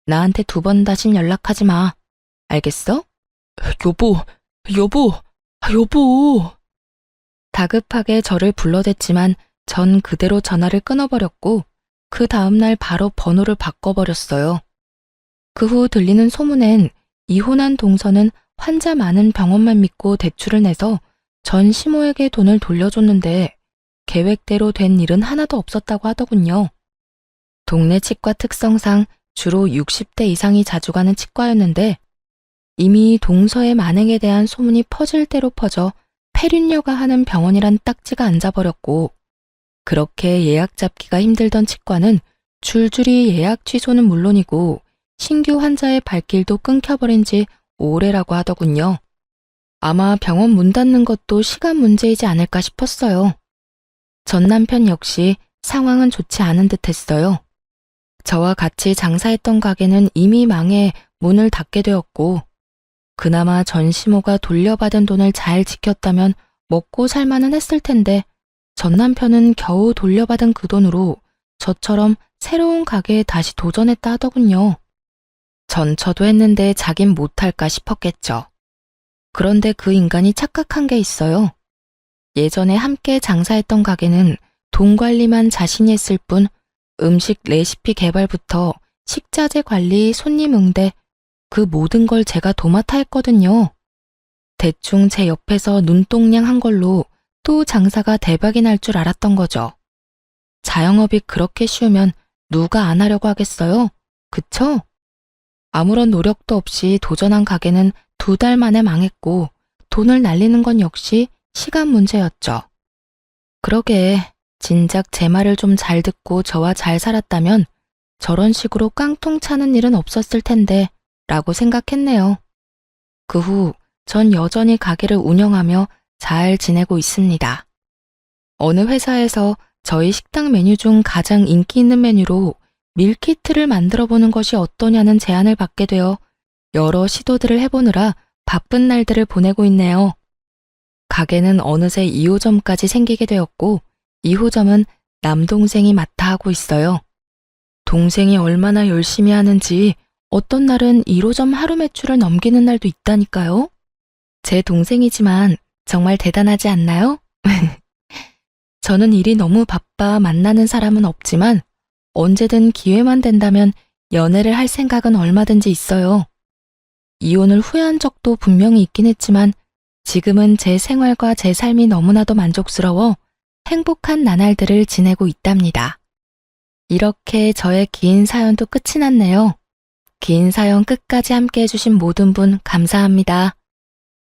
나한테 2번 다신 연락하지 마. 알겠어? 여보, 여보, 여보. 다급하게 저를 불러댔지만 전 그대로 전화를 끊어버렸고 그 다음날 바로 번호를 바꿔버렸어요. 그 후 들리는 소문엔 이혼한 동서는 환자 많은 병원만 믿고 대출을 내서 전 시모에게 돈을 돌려줬는데 계획대로 된 일은 하나도 없었다고 하더군요. 동네 치과 특성상 주로 60대 이상이 자주 가는 치과였는데 이미 동서의 만행에 대한 소문이 퍼질 대로 퍼져 폐륜녀가 하는 병원이란 딱지가 앉아버렸고 그렇게 예약 잡기가 힘들던 치과는 줄줄이 예약 취소는 물론이고 신규 환자의 발길도 끊겨버린 지 오래라고 하더군요. 아마 병원 문 닫는 것도 시간 문제이지 않을까 싶었어요. 전 남편 역시 상황은 좋지 않은 듯 했어요. 저와 같이 장사했던 가게는 이미 망해 문을 닫게 되었고 그나마 전 시모가 돌려받은 돈을 잘 지켰다면 먹고 살만은 했을 텐데 전 남편은 겨우 돌려받은 그 돈으로 저처럼 새로운 가게에 다시 도전했다 하더군요. 전처도 했는데 자긴 못할까 싶었겠죠. 그런데 그 인간이 착각한 게 있어요. 예전에 함께 장사했던 가게는 돈 관리만 자신이 했을 뿐 음식 레시피 개발부터 식자재 관리, 손님 응대, 그 모든 걸 제가 도맡아 했거든요. 대충 제 옆에서 눈동냥 한 걸로 또 장사가 대박이 날 줄 알았던 거죠. 자영업이 그렇게 쉬우면 누가 안 하려고 하겠어요? 그쵸? 아무런 노력도 없이 도전한 가게는 2달 만에 망했고 돈을 날리는 건 역시 시간 문제였죠. 그러게 진작 제 말을 좀 잘 듣고 저와 잘 살았다면 저런 식으로 깡통 차는 일은 없었을 텐데 라고 생각했네요. 그 후 전 여전히 가게를 운영하며 잘 지내고 있습니다. 어느 회사에서 저희 식당 메뉴 중 가장 인기 있는 메뉴로 밀키트를 만들어 보는 것이 어떠냐는 제안을 받게 되어 여러 시도들을 해보느라 바쁜 날들을 보내고 있네요. 가게는 어느새 2호점까지 생기게 되었고 2호점은 남동생이 맡아 하고 있어요. 동생이 얼마나 열심히 하는지 어떤 날은 1호점 하루 매출을 넘기는 날도 있다니까요. 제 동생이지만 정말 대단하지 않나요? 저는 일이 너무 바빠 만나는 사람은 없지만 언제든 기회만 된다면 연애를 할 생각은 얼마든지 있어요. 이혼을 후회한 적도 분명히 있긴 했지만 지금은 제 생활과 제 삶이 너무나도 만족스러워 행복한 나날들을 지내고 있답니다. 이렇게 저의 긴 사연도 끝이 났네요. 긴 사연 끝까지 함께 해주신 모든 분 감사합니다.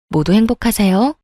모두 행복하세요.